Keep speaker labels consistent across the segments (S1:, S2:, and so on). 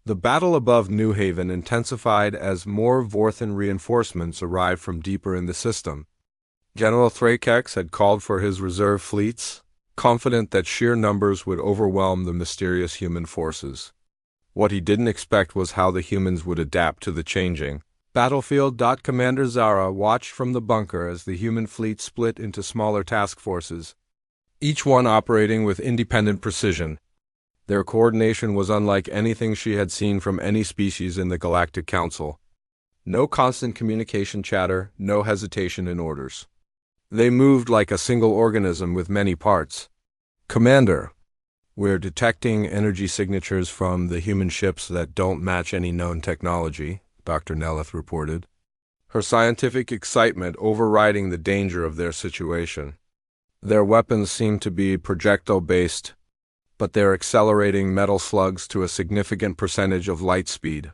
S1: The battle above New Haven intensified as more Vorthan reinforcements arrived from deeper in the system. General Thrakex had called for his reserve fleets, confident that sheer numbers would overwhelm the mysterious human forces. What he didn't expect was how the humans would adapt to the changing battlefield. Commander Zara watched from the bunker as the human fleet split into smaller task forces, each one operating with independent precision. Their coordination was unlike anything she had seen from any species in the Galactic Council. No constant communication chatter, no hesitation in orders. They moved like a single organism with many parts. Commander, we're detecting energy signatures from the human ships that don't match any known technology, Dr. Nelith reported, her scientific excitement overriding the danger of their situation. Their weapons seem to be projectile-based, but they're accelerating metal slugs to a significant percentage of light speed.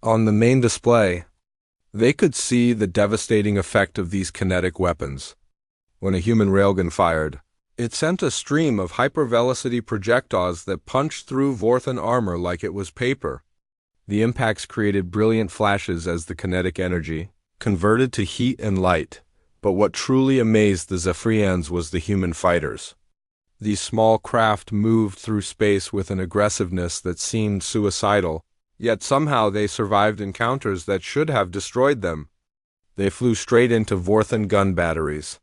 S1: On the main display, they could see the devastating effect of these kinetic weapons. When a human railgun fired, it sent a stream of hypervelocity projectiles that punched through Vorthan armor like it was paper. The impacts created brilliant flashes as the kinetic energy converted to heat and light, but what truly amazed the Zephyrians was the human fighters. These small craft moved through space with an aggressiveness that seemed suicidal, yet somehow they survived encounters that should have destroyed them. They flew straight into Vorthan gun batteries,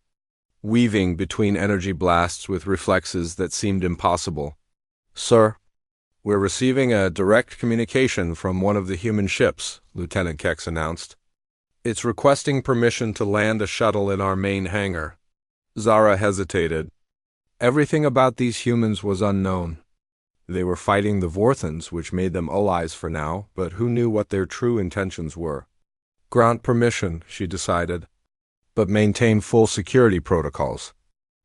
S1: weaving between energy blasts with reflexes that seemed impossible. "Sir, we're receiving a direct communication from one of the human ships," Lieutenant Kex announced. "It's requesting permission to land a shuttle in our main hangar." Zara hesitated. Everything about these humans was unknown. They were fighting the Vorthans, which made them allies for now, but who knew what their true intentions were? "Grant permission," she decided, "but maintain full security protocols."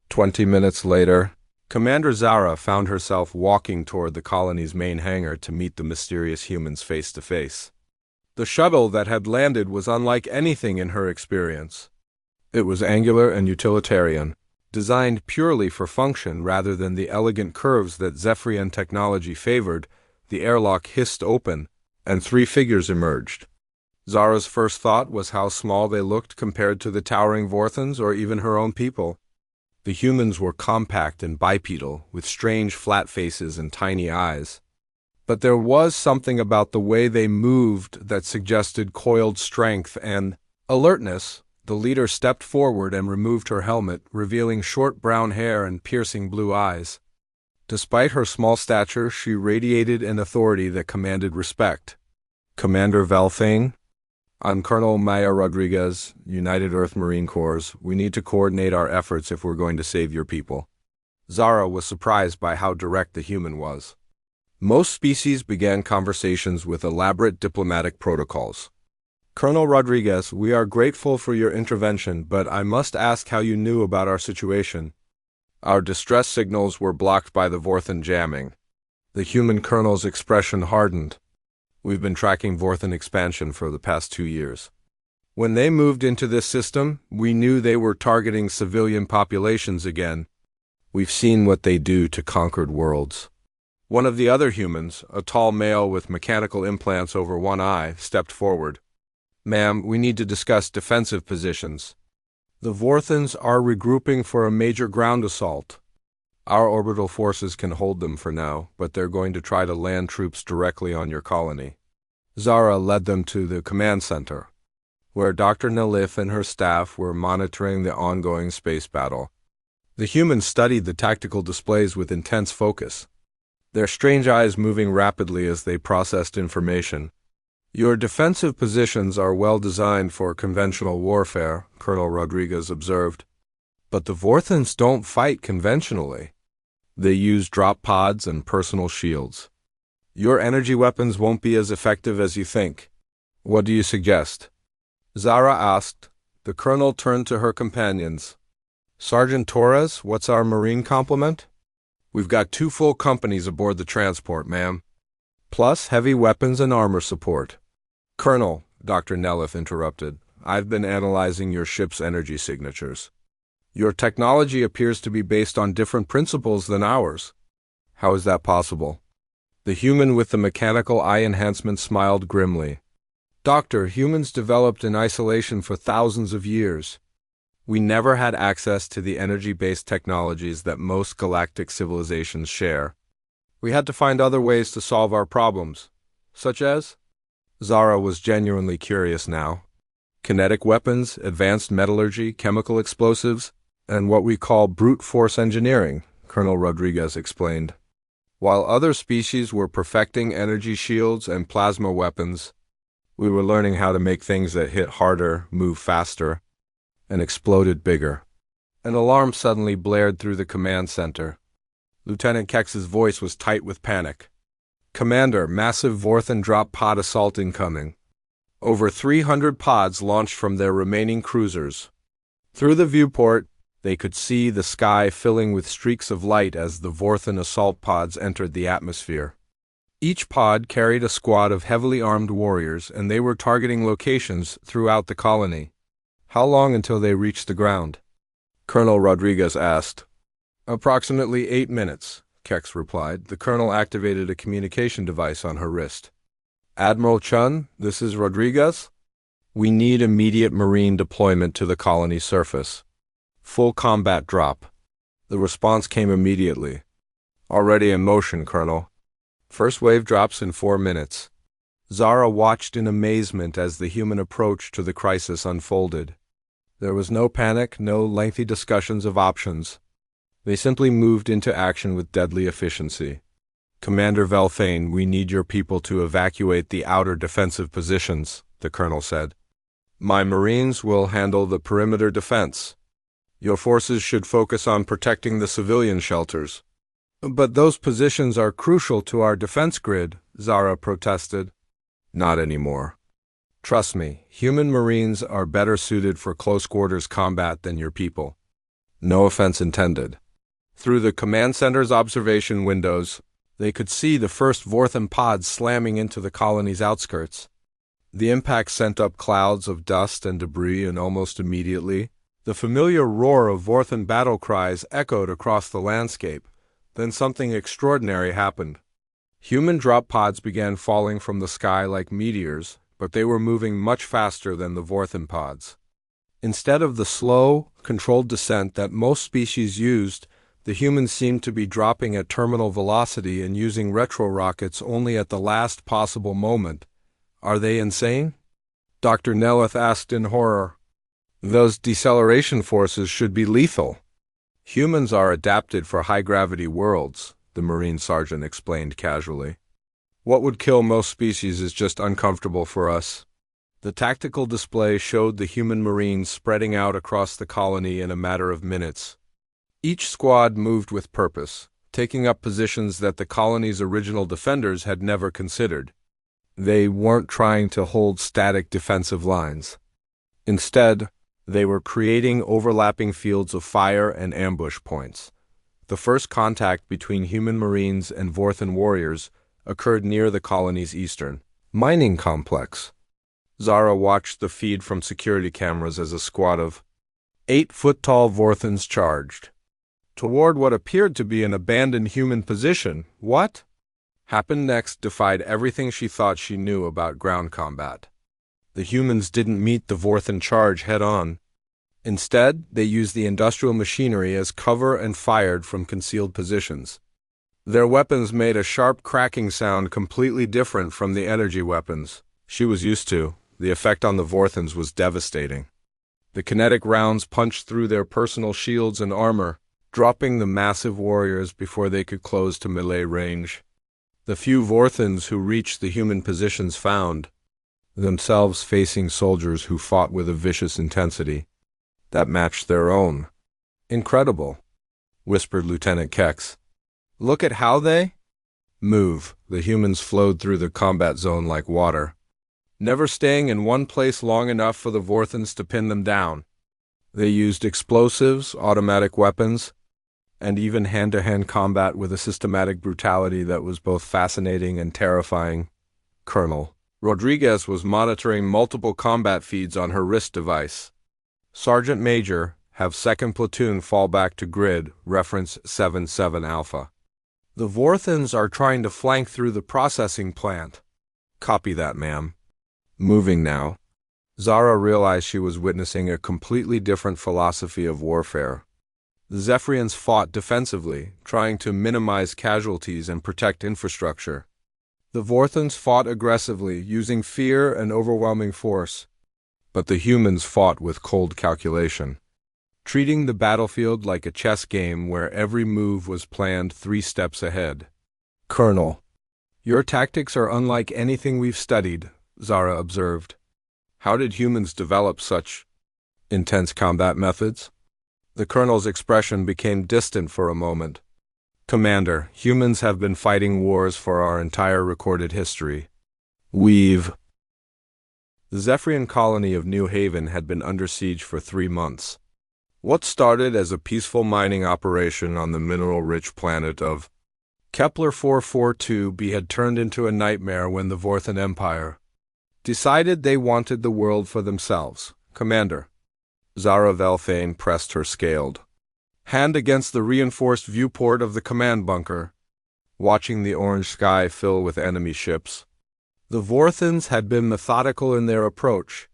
S1: 20 minutes later, Commander Zara found herself walking toward the colony's main hangar to meet the mysterious humans face to face. The shuttle that had landed was unlike anything in her experience. It was angular and utilitarian, designed purely for function rather than the elegant curves that Zephyrian technology favored. The airlock hissed open, and 3 figures emerged. Zara's first thought was how small they looked compared to the towering Vorthans or even her own people. The humans were compact and bipedal, with strange flat faces and tiny eyes. But there was something about the way they moved that suggested coiled strength and alertness. The leader stepped forward and removed her helmet, revealing short brown hair and piercing blue eyes. Despite her small stature, she radiated an authority that commanded respect. "Commander Valthane? I'm Colonel Maya Rodriguez, United Earth Marine Corps. We need to coordinate our efforts if we're going to save your people." Zara was surprised by how direct the human was. Most species began conversations with elaborate diplomatic protocols. "Colonel Rodriguez, we are grateful for your intervention, but I must ask how you knew about our situation." "Our distress signals were blocked by the Vorthan jamming." The human colonel's expression hardened. "We've been tracking Vorthan expansion for the past 2 years. When they moved into this system, we knew they were targeting civilian populations again. We've seen what they do to conquered worlds." One of the other humans, a tall male with mechanical implants over one eye, stepped forward. "Ma'am, we need to discuss defensive positions. The Vorthans are regrouping for a major ground assault. Our orbital forces can hold them for now, but they're going to try to land troops directly on your colony." Zara led them to the command center, where Dr. Nalif and her staff were monitoring the ongoing space battle. The humans studied the tactical displays with intense focus, their strange eyes moving rapidly as they processed information. "Your defensive positions are well designed for conventional warfare," Colonel Rodriguez observed. "But the Vorthans don't fight conventionally. They use drop pods and personal shields. Your energy weapons won't be as effective as you think. What do you suggest?" Zara asked. The colonel turned to her companions. "Sergeant Torres, what's our Marine complement?" "We've got 2 full companies aboard the transport, ma'am, plus heavy weapons and armor support." "Colonel," Dr. Nelith interrupted, "I've been analyzing your ship's energy signatures. Your technology appears to be based on different principles than ours." "How is that possible?" The human with the mechanical eye enhancement smiled grimly. Doctor, humans developed in isolation for thousands of years. We never had access to the energy-based technologies that most galactic civilizations share. We had to find other ways to solve our problems, such as? Zara was genuinely curious now. Kinetic weapons, advanced metallurgy, chemical explosives, and what we call brute force engineering, Colonel Rodriguez explained. While other species were perfecting energy shields and plasma weapons, we were learning how to make things that hit harder, move faster, and exploded bigger. An alarm suddenly blared through the command center. Lieutenant Kex's voice was tight with panic. Commander, massive Vorthan drop pod assault incoming. Over 300 pods launched from their remaining cruisers. Through the viewport, they could see the sky filling with streaks of light as the Vorthan assault pods entered the atmosphere. Each pod carried a squad of heavily armed warriors, and they were targeting locations throughout the colony. How long until they reached the ground? Colonel Rodriguez asked. Approximately 8 minutes, Kex replied. The colonel activated a communication device on her wrist. Admiral Chun, this is Rodriguez. We need immediate Marine deployment to the colony surface. Full combat drop. The response came immediately. Already in motion, Colonel. First wave drops in 4 minutes. Zara watched in amazement as the human approach to the crisis unfolded. There was no panic, no lengthy discussions of options. They simply moved into action with deadly efficiency. Commander Velfane, we need your people to evacuate the outer defensive positions, the colonel said. My Marines will handle the perimeter defense. Your forces should focus on protecting the civilian shelters. But those positions are crucial to our defense grid, Zara protested. Not anymore. Trust me, human Marines are better suited for close-quarters combat than your people. No offense intended. Through the command center's observation windows, they could see the first Vorthan pods slamming into the colony's outskirts. The impact sent up clouds of dust and debris, and almost immediately, the familiar roar of Vorthan battle cries echoed across the landscape. Then something extraordinary happened. Human drop pods began falling from the sky like meteors, but they were moving much faster than the Vorthan pods. Instead of the slow, controlled descent that most species used, the humans seemed to be dropping at terminal velocity and using retro-rockets only at the last possible moment. Are they insane? Dr. Nelith asked in horror. Those deceleration forces should be lethal. Humans are adapted for high-gravity worlds, the Marine sergeant explained casually. What would kill most species is just uncomfortable for us. The tactical display showed the human Marines spreading out across the colony in a matter of minutes. Each squad moved with purpose, taking up positions that the colony's original defenders had never considered. They weren't trying to hold static defensive lines. Instead, they were creating overlapping fields of fire and ambush points. The first contact between human Marines and Vorthan warriors occurred near the colony's eastern mining complex. Zara watched the feed from security cameras as a squad of 8-foot-tall Vorthans charged toward what appeared to be an abandoned human position. What happened next defied everything she thought she knew about ground combat. The humans didn't meet the Vorthan charge head-on. Instead, they used the industrial machinery as cover and fired from concealed positions. Their weapons made a sharp cracking sound completely different from the energy weapons she was used to. The effect on the Vorthans was devastating. The kinetic rounds punched through their personal shields and armor, dropping the massive warriors before they could close to melee range. The few Vorthans who reached the human positions found themselves facing soldiers who fought with a vicious intensity that matched their own. Incredible, whispered Lieutenant Kex. Look at how they move. The humans flowed through the combat zone like water, never staying in one place long enough for the Vorthans to pin them down. They used explosives, automatic weapons, and even hand-to-hand combat with a systematic brutality that was both fascinating and terrifying. Colonel Rodriguez was monitoring multiple combat feeds on her wrist device. Sergeant Major, have 2nd Platoon fall back to grid, reference 7-7 Alpha. The Vorthans are trying to flank through the processing plant. Copy that, ma'am. Moving now. Zara realized she was witnessing a completely different philosophy of warfare. The Zephyrians fought defensively, trying to minimize casualties and protect infrastructure. The Vorthans fought aggressively, using fear and overwhelming force. But the humans fought with cold calculation, treating the battlefield like a chess game where every move was planned 3 steps ahead. Colonel, your tactics are unlike anything we've studied, Zara observed. How did humans develop such intense combat methods? The colonel's expression became distant for a moment. Commander, humans have been fighting wars for our entire recorded history. The Zephyrian colony of New Haven had been under siege for 3 months. What started as a peaceful mining operation on the mineral-rich planet of Kepler 442b had turned into a nightmare when the Vorthan Empire decided they wanted the world for themselves. Commander. Zara Velthane pressed her scaled hand against the reinforced viewport of the command bunker, watching the orange sky fill with enemy ships. The Vorthans had been methodical in their approach.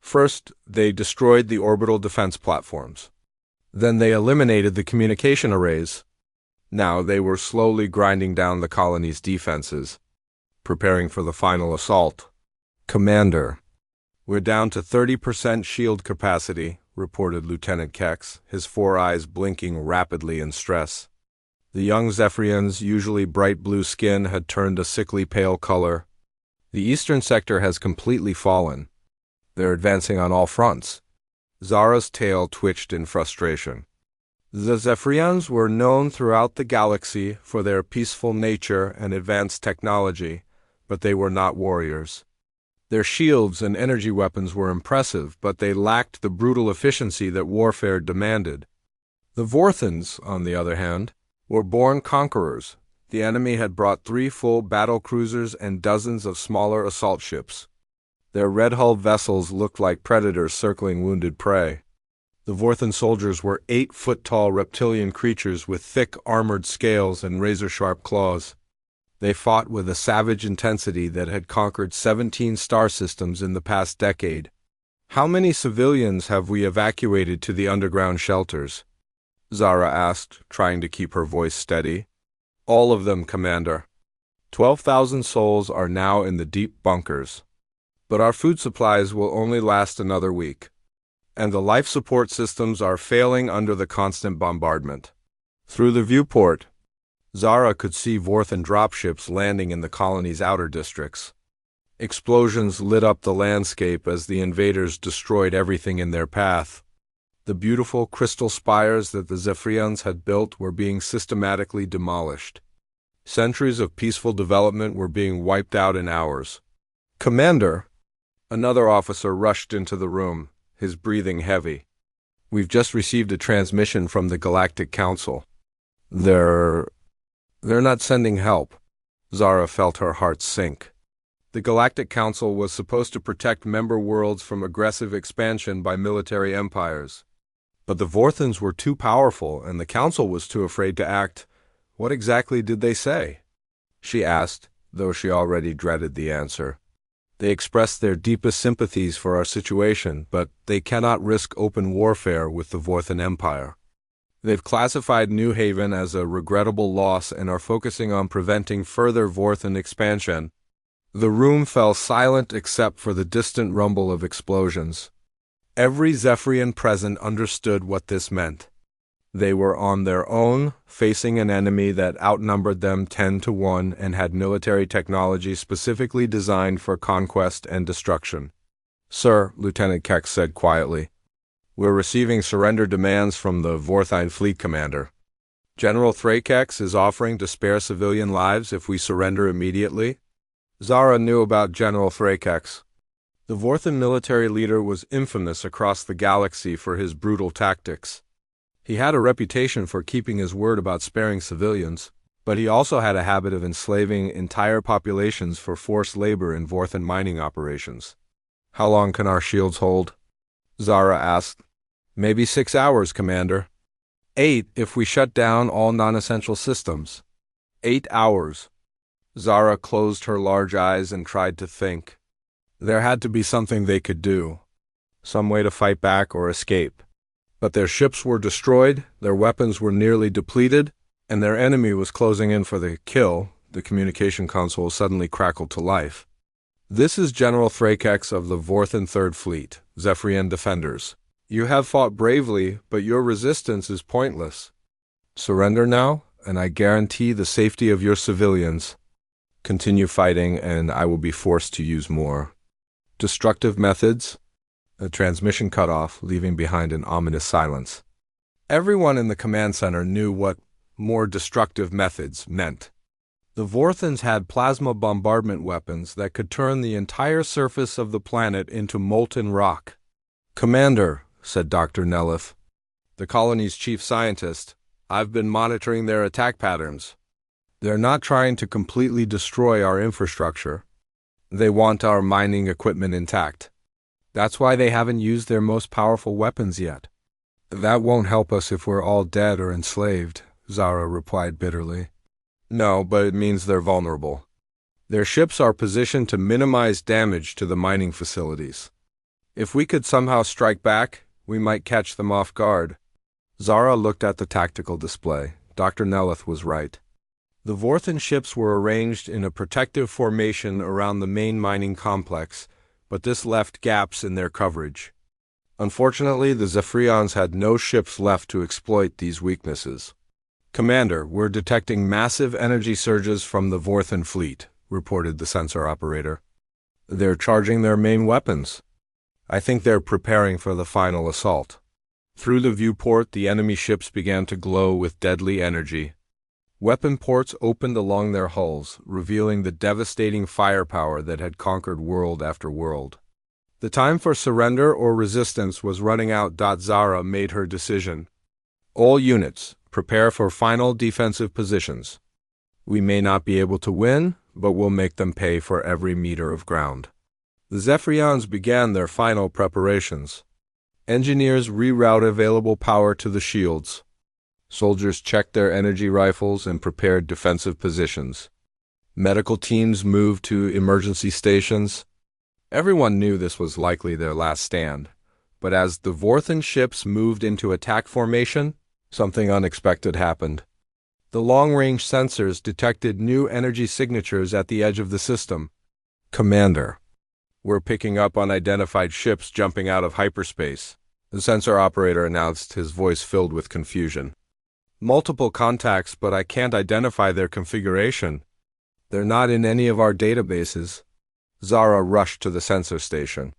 S1: First, they destroyed the orbital defense platforms. Then they eliminated the communication arrays. Now they were slowly grinding down the colony's defenses, preparing for the final assault. Commander, we're down to 30% shield capacity, reported Lieutenant Kex, his 4 eyes blinking rapidly in stress. The young Zephyrians' usually bright blue skin had turned a sickly pale color. The eastern sector has completely fallen. They're advancing on all fronts. Zara's tail twitched in frustration. The Zephyrians were known throughout the galaxy for their peaceful nature and advanced technology, but they were not warriors. Their shields and energy weapons were impressive, but they lacked the brutal efficiency that warfare demanded. The Vorthans, on the other hand, were born conquerors. The enemy had brought 3 full battle cruisers and dozens of smaller assault ships. Their red-hulled vessels looked like predators circling wounded prey. The Vorthan soldiers were 8-foot-tall reptilian creatures with thick armored scales and razor-sharp claws. They fought with a savage intensity that had conquered 17 star systems in the past decade. How many civilians have we evacuated to the underground shelters? Zara asked, trying to keep her voice steady. All of them, Commander. 12,000 souls are now in the deep bunkers. But our food supplies will only last another week. And the life support systems are failing under the constant bombardment. Through the viewport, Zara could see Vorthan dropships landing in the colony's outer districts. Explosions lit up the landscape as the invaders destroyed everything in their path. The beautiful crystal spires that the Zephyrians had built were being systematically demolished. Centuries of peaceful development were being wiped out in hours. Commander! Another officer rushed into the room, his breathing heavy. We've just received a transmission from the Galactic Council. They're not sending help. Zara felt her heart sink. The Galactic Council was supposed to protect member worlds from aggressive expansion by military empires. But the Vorthans were too powerful, and the Council was too afraid to act. What exactly did they say? She asked, though she already dreaded the answer. They expressed their deepest sympathies for our situation, but they cannot risk open warfare with the Vorthan Empire. They've classified New Haven as a regrettable loss and are focusing on preventing further Vorthan expansion. The room fell silent except for the distant rumble of explosions. Every Zephyrian present understood what this meant. They were on their own, facing an enemy that outnumbered them 10-1 and had military technology specifically designed for conquest and destruction. Sir, Lieutenant Kex said quietly, we're receiving surrender demands from the Vorthine Fleet Commander. General Thrakex is offering to spare civilian lives if we surrender immediately. Zara knew about General Thrakex. The Vorthan military leader was infamous across the galaxy for his brutal tactics. He had a reputation for keeping his word about sparing civilians, but he also had a habit of enslaving entire populations for forced labor in Vorthan mining operations. How long can our shields hold? Zara asked. Maybe 6 hours, Commander. 8 if we shut down all non-essential systems. 8 hours. Zara closed her large eyes and tried to think. There had to be something they could do. Some way to fight back or escape. But their ships were destroyed, their weapons were nearly depleted, and their enemy was closing in for the kill. The communication console suddenly crackled to life. This is General Thrakex of the 4th and 3rd Fleet, Zephyrian Defenders. You have fought bravely, but your resistance is pointless. Surrender now, and I guarantee the safety of your civilians. Continue fighting, and I will be forced to use more destructive methods. A transmission cut off, leaving behind an ominous silence. Everyone in the command center knew what more destructive methods meant. The Vorthans had plasma bombardment weapons that could turn the entire surface of the planet into molten rock. "Commander," said Dr. Nelith, the colony's chief scientist, "I've been monitoring their attack patterns. They're not trying to completely destroy our infrastructure. They want our mining equipment intact. That's why they haven't used their most powerful weapons yet." "That won't help us if we're all dead or enslaved," Zara replied bitterly. "No, but it means they're vulnerable. Their ships are positioned to minimize damage to the mining facilities. If we could somehow strike back, we might catch them off guard." Zara looked at the tactical display. Dr. Nelith was right. The Vorthan ships were arranged in a protective formation around the main mining complex, but this left gaps in their coverage. Unfortunately, the Zephyrians had no ships left to exploit these weaknesses. "Commander, we're detecting massive energy surges from the Vorthan fleet," reported the sensor operator. "They're charging their main weapons. I think they're preparing for the final assault." Through the viewport, the enemy ships began to glow with deadly energy. Weapon ports opened along their hulls, revealing the devastating firepower that had conquered world after world. The time for surrender or resistance was running out. Zara made her decision. "All units, prepare for final defensive positions. We may not be able to win, but we'll make them pay for every meter of ground." The Zephyrians began their final preparations. Engineers rerouted available power to the shields. Soldiers checked their energy rifles and prepared defensive positions. Medical teams moved to emergency stations. Everyone knew this was likely their last stand, but as the Vorthan ships moved into attack formation, something unexpected happened. The long-range sensors detected new energy signatures at the edge of the system. "Commander, we're picking up unidentified ships jumping out of hyperspace," the sensor operator announced, his voice filled with confusion. "Multiple contacts, but I can't identify their configuration. They're not in any of our databases." Zara rushed to the sensor station.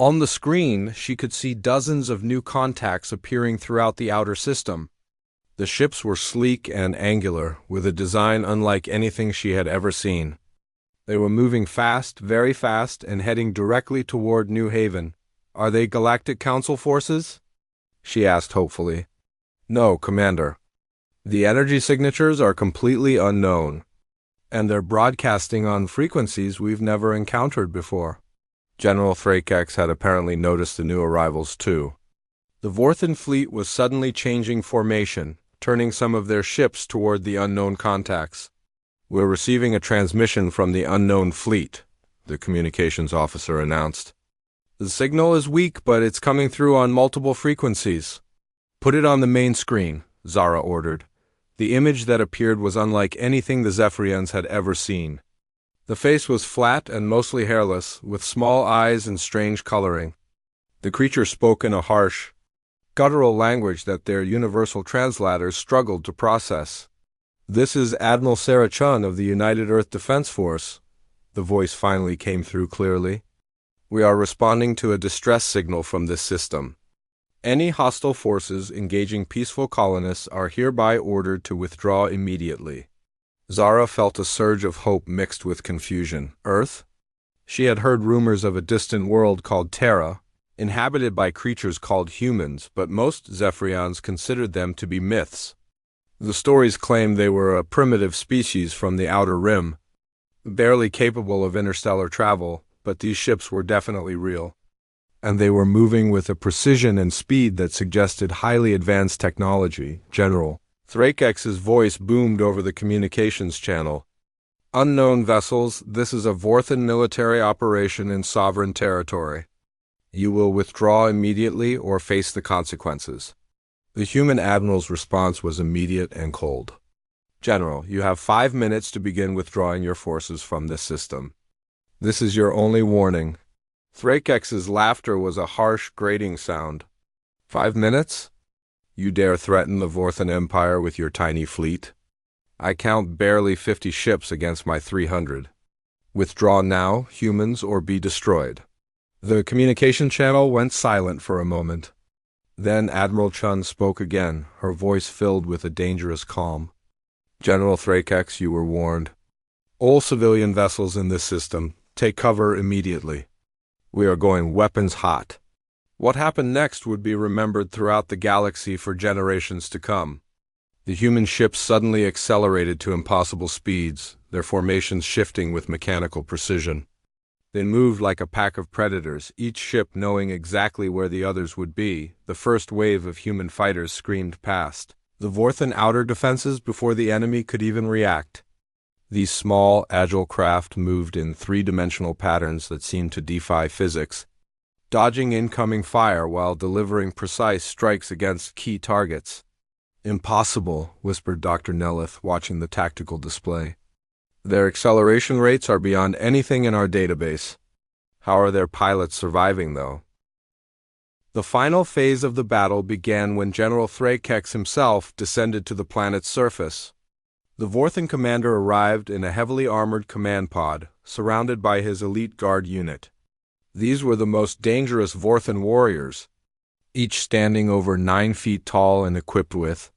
S1: On the screen, she could see dozens of new contacts appearing throughout the outer system. The ships were sleek and angular, with a design unlike anything she had ever seen. They were moving fast, very fast, and heading directly toward New Haven. "Are they Galactic Council forces?" she asked hopefully. "No, Commander. The energy signatures are completely unknown, and they're broadcasting on frequencies we've never encountered before." General Thrakex had apparently noticed the new arrivals too. The Vorthan fleet was suddenly changing formation, turning some of their ships toward the unknown contacts. "We're receiving a transmission from the unknown fleet," the communications officer announced. "The signal is weak, but it's coming through on multiple frequencies." "Put it on the main screen," Zara ordered. The image that appeared was unlike anything the Zephyrians had ever seen. The face was flat and mostly hairless, with small eyes and strange coloring. The creature spoke in a harsh, guttural language that their universal translators struggled to process. "This is Admiral Sarah Chun of the United Earth Defense Force," the voice finally came through clearly. "We are responding to a distress signal from this system. Any hostile forces engaging peaceful colonists are hereby ordered to withdraw immediately." Zara felt a surge of hope mixed with confusion. Earth? She had heard rumors of a distant world called Terra, inhabited by creatures called humans, but most Zephyrians considered them to be myths. The stories claimed they were a primitive species from the Outer Rim, barely capable of interstellar travel, but these ships were definitely real. And they were moving with a precision and speed that suggested highly advanced technology. "General, Thrakex's voice boomed over the communications channel. Unknown vessels, this is a Vorthan military operation in sovereign territory. You will withdraw immediately or face the consequences. The human admiral's response was immediate and cold. General, you have 5 minutes to begin withdrawing your forces from this system. This is your only warning. Thrakex's laughter was a harsh, grating sound. 5 minutes? You dare threaten the Vorthan Empire with your tiny fleet? I count barely 50 ships against my 300. Withdraw now, humans, or be destroyed. The communication channel went silent for a moment. Then Admiral Chun spoke again, her voice filled with a dangerous calm. General Thrakex, you were warned. All civilian vessels in this system, take cover immediately. We are going weapons hot. What happened next would be remembered throughout the galaxy for generations to come. The human ships suddenly accelerated to impossible speeds, their formations shifting with mechanical precision. They moved like a pack of predators, each ship knowing exactly where the others would be. The first wave of human fighters screamed past the Vorthan outer defenses before the enemy could even react. These small, agile craft moved in three-dimensional patterns that seemed to defy physics, dodging incoming fire while delivering precise strikes against key targets. Impossible, whispered Dr. Nelith, watching the tactical display. Their acceleration rates are beyond anything in our database. How are their pilots surviving, though? The final phase of the battle began when General Thrakex himself descended to the planet's surface. The Vorthan commander arrived in a heavily armored command pod, surrounded by his elite guard unit. These were the most dangerous Vorthan warriors, each standing over 9 feet tall and equipped with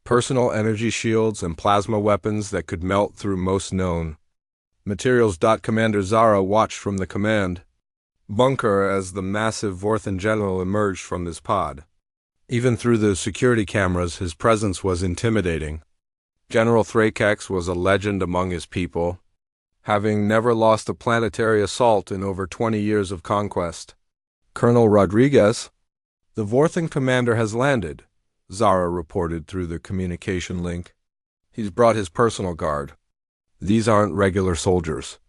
S1: personal energy shields and plasma weapons that could melt through most known materials. Commander Zara watched from the command bunker as the massive Vorthan general emerged from his pod. Even through the security cameras, his presence was intimidating. General Thrakex was a legend among his people, having never lost a planetary assault in over 20 years of conquest. Colonel Rodriguez, the Vorthan commander has landed, Zara reported through the communication link. He's brought his personal guard. These aren't regular soldiers.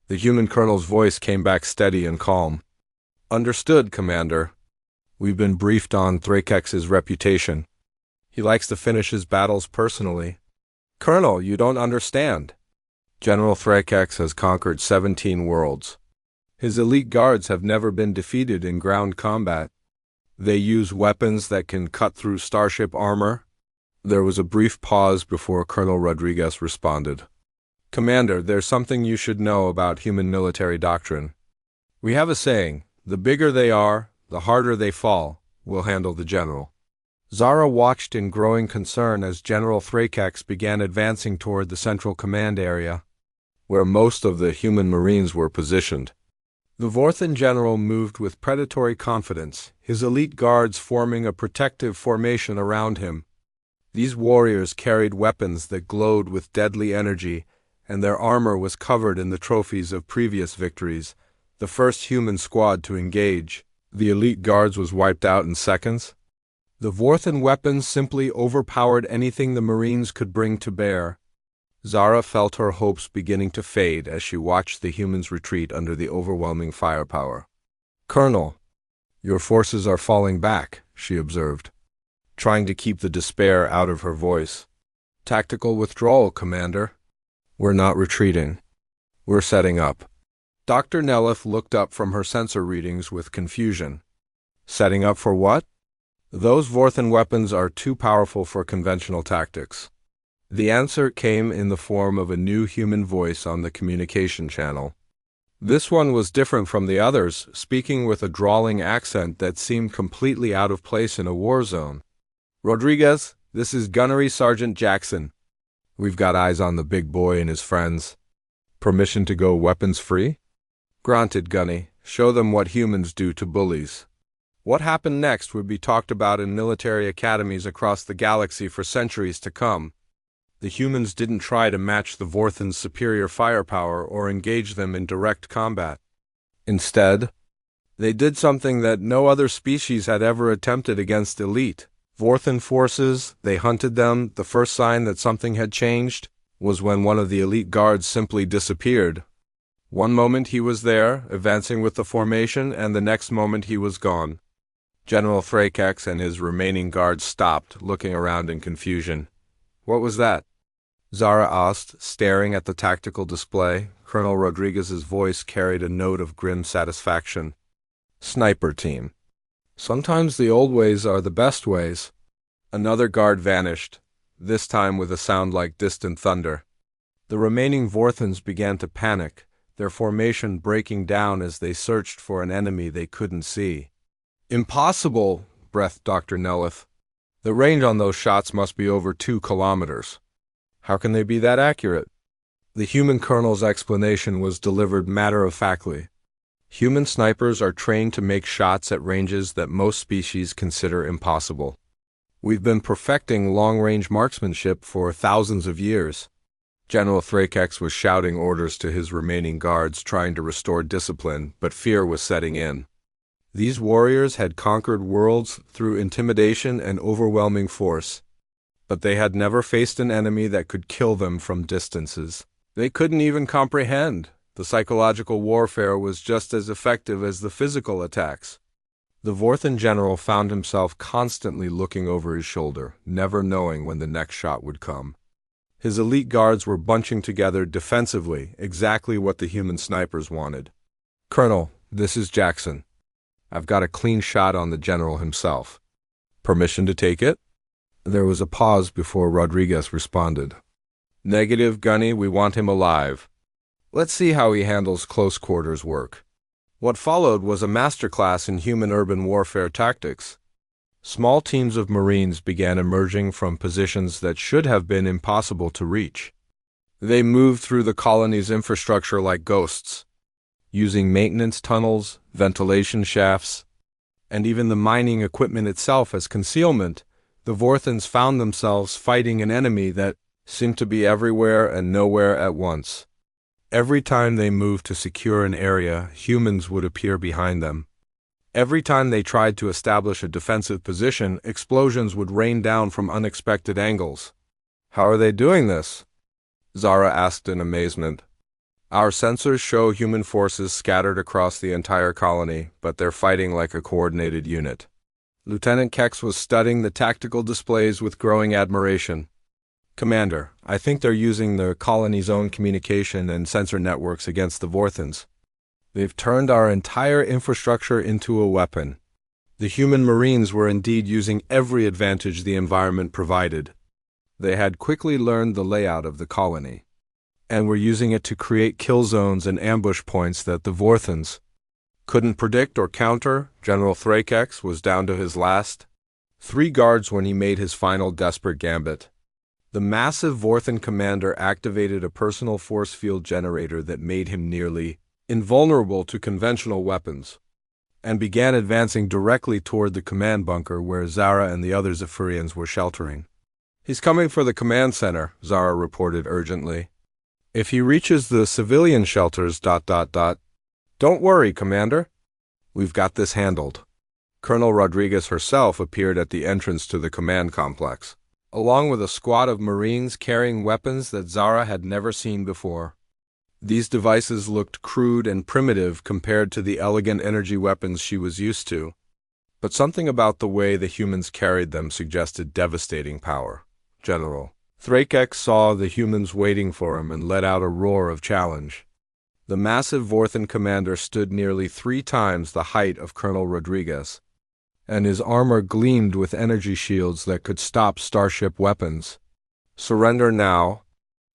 S1: The human colonel's voice came back steady and calm. Understood, Commander. We've been briefed on Thrakex's reputation. He likes to finish his battles personally. Colonel, you don't understand. General Thrakex has conquered 17 worlds. His elite guards have never been defeated in ground combat. They use weapons that can cut through starship armor. There was a brief pause before Colonel Rodriguez responded. Commander, there's something you should know about human military doctrine. We have a saying, the bigger they are, the harder they fall. We'll handle the general. Zara watched in growing concern as General Thrakex began advancing toward the central command area, where most of the human marines were positioned. The Vorthan general moved with predatory confidence, his elite guards forming a protective formation around him. These warriors carried weapons that glowed with deadly energy, and their armor was covered in the trophies of previous victories. The first human squad to engage, the elite guards, was wiped out in seconds. The Vorthan weapons simply overpowered anything the Marines could bring to bear. Zara felt her hopes beginning to fade as she watched the humans retreat under the overwhelming firepower. Colonel, your forces are falling back, she observed, trying to keep the despair out of her voice. Tactical withdrawal, Commander. We're not retreating. We're setting up. Dr. Nelith looked up from her sensor readings with confusion. Setting up for what? Those Vorthan weapons are too powerful for conventional tactics. The answer came in the form of a new human voice on the communication channel. This one was different from the others, speaking with a drawling accent that seemed completely out of place in a war zone. Rodriguez, this is Gunnery Sergeant Jackson. We've got eyes on the big boy and his friends. Permission to go weapons-free? Granted, Gunny. Show them what humans do to bullies. What happened next would be talked about in military academies across the galaxy for centuries to come. The humans didn't try to match the Vorthan's superior firepower or engage them in direct combat. Instead, they did something that no other species had ever attempted against elite. Vorthan forces, they hunted them. The first sign that something had changed was when one of the elite guards simply disappeared. One moment he was there, advancing with the formation, and the next moment he was gone. General Thrakex and his remaining guards stopped, looking around in confusion. "What was that?" Zara asked, staring at the tactical display. Colonel Rodriguez's voice carried a note of grim satisfaction. "Sniper team. Sometimes the old ways are the best ways." Another guard vanished, this time with a sound like distant thunder. The remaining Vorthans began to panic, their formation breaking down as they searched for an enemy they couldn't see. "Impossible," breathed Dr. Nelith. "The range on those shots must be over 2 kilometers. How can they be that accurate?" The human colonel's explanation was delivered matter-of-factly. Human snipers are trained to make shots at ranges that most species consider impossible. We've been perfecting long-range marksmanship for thousands of years. General Thrakex was shouting orders to his remaining guards, trying to restore discipline, but fear was setting in. These warriors had conquered worlds through intimidation and overwhelming force, but they had never faced an enemy that could kill them from distances. They couldn't even comprehend. The psychological warfare was just as effective as the physical attacks. The Vorthan general found himself constantly looking over his shoulder, never knowing when the next shot would come. His elite guards were bunching together defensively, exactly what the human snipers wanted. "Colonel, this is Jackson. I've got a clean shot on the general himself. Permission to take it?" There was a pause before Rodriguez responded. "Negative, Gunny, we want him alive. Let's see how he handles close quarters work." What followed was a masterclass in human urban warfare tactics. Small teams of Marines began emerging from positions that should have been impossible to reach. They moved through the colony's infrastructure like ghosts, using maintenance tunnels, ventilation shafts, and even the mining equipment itself as concealment. The Vorthans found themselves fighting an enemy that seemed to be everywhere and nowhere at once. Every time they moved to secure an area, humans would appear behind them. Every time they tried to establish a defensive position, explosions would rain down from unexpected angles. "How are they doing this?" Zara asked in amazement. "Our sensors show human forces scattered across the entire colony, but they're fighting like a coordinated unit." Lieutenant Kex was studying the tactical displays with growing admiration. "Commander, I think they're using the colony's own communication and sensor networks against the Vorthans. They've turned our entire infrastructure into a weapon." The human Marines were indeed using every advantage the environment provided. They had quickly learned the layout of the colony, and were using it to create kill zones and ambush points that the Vorthans couldn't predict or counter. General Thrakex was down to his last 3 guards when he made his final desperate gambit. The massive Vorthan commander activated a personal force field generator that made him nearly invulnerable to conventional weapons, and began advancing directly toward the command bunker where Zara and the other Zephyrians were sheltering. "He's coming for the command center," Zara reported urgently. "If he reaches the civilian shelters... Don't worry, Commander. We've got this handled." Colonel Rodriguez herself appeared at the entrance to the command complex, along with a squad of Marines carrying weapons that Zara had never seen before. These devices looked crude and primitive compared to the elegant energy weapons she was used to, but something about the way the humans carried them suggested devastating power. General Thrakex saw the humans waiting for him and let out a roar of challenge. The massive Vorthan commander stood nearly 3 times the height of Colonel Rodriguez, and his armor gleamed with energy shields that could stop starship weapons. "Surrender now,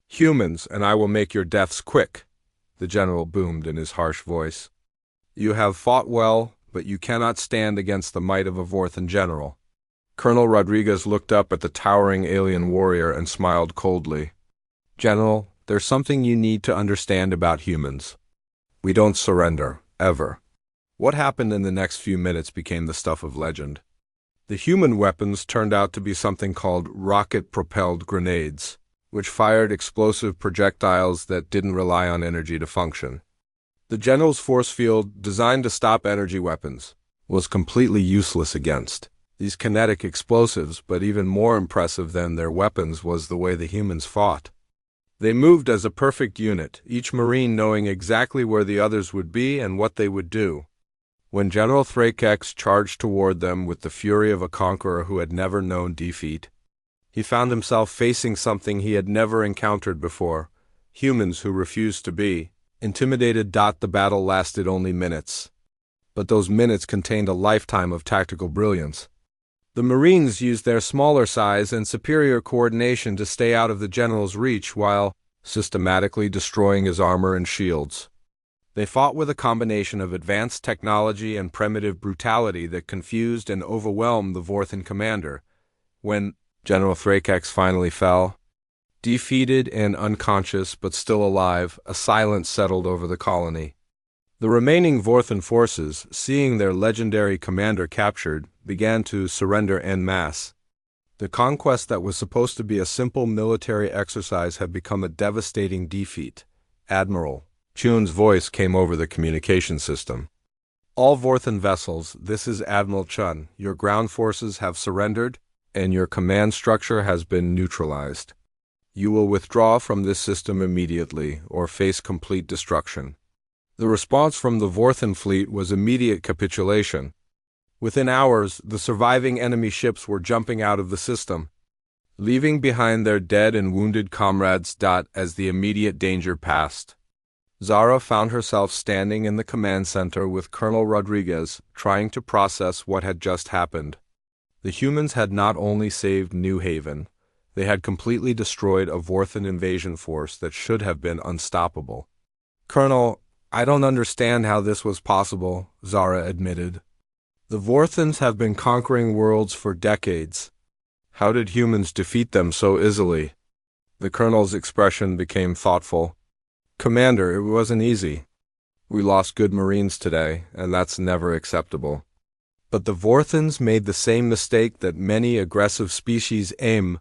S1: humans, and I will make your deaths quick," the general boomed in his harsh voice. "You have fought well, but you cannot stand against the might of a Vorthan general." Colonel Rodriguez looked up at the towering alien warrior and smiled coldly. "General, there's something you need to understand about humans. We don't surrender, ever." What happened in the next few minutes became the stuff of legend. The human weapons turned out to be something called rocket-propelled grenades, which fired explosive projectiles that didn't rely on energy to function. The general's force field, designed to stop energy weapons, was completely useless against these kinetic explosives, but even more impressive than their weapons was the way the humans fought. They moved as a perfect unit, each Marine knowing exactly where the others would be and what they would do. When General Thrakex charged toward them with the fury of a conqueror who had never known defeat, he found himself facing something he had never encountered before: humans who refused to be intimidated. The battle lasted only minutes, but those minutes contained a lifetime of tactical brilliance. The Marines used their smaller size and superior coordination to stay out of the general's reach while systematically destroying his armor and shields. They fought with a combination of advanced technology and primitive brutality that confused and overwhelmed the Vorthan commander. When General Thrakex finally fell, defeated and unconscious but still alive, a silence settled over the colony. The remaining Vorthan forces, seeing their legendary commander captured, began to surrender en masse. The conquest that was supposed to be a simple military exercise had become a devastating defeat. Admiral Chun's voice came over the communication system. "All Vorthan vessels, this is Admiral Chun. Your ground forces have surrendered, and your command structure has been neutralized. You will withdraw from this system immediately, or face complete destruction." The response from the Vorthan fleet was immediate capitulation. Within hours, the surviving enemy ships were jumping out of the system, leaving behind their dead and wounded comrades. As the immediate danger passed, Zara found herself standing in the command center with Colonel Rodriguez, trying to process what had just happened. The humans had not only saved New Haven, they had completely destroyed a Vorthan invasion force that should have been unstoppable. "Colonel, I don't understand how this was possible," Zara admitted. "The Vorthans have been conquering worlds for decades. How did humans defeat them so easily?" The colonel's expression became thoughtful. "Commander, it wasn't easy. We lost good Marines today, and that's never acceptable. But the Vorthans made the same mistake that many aggressive species aim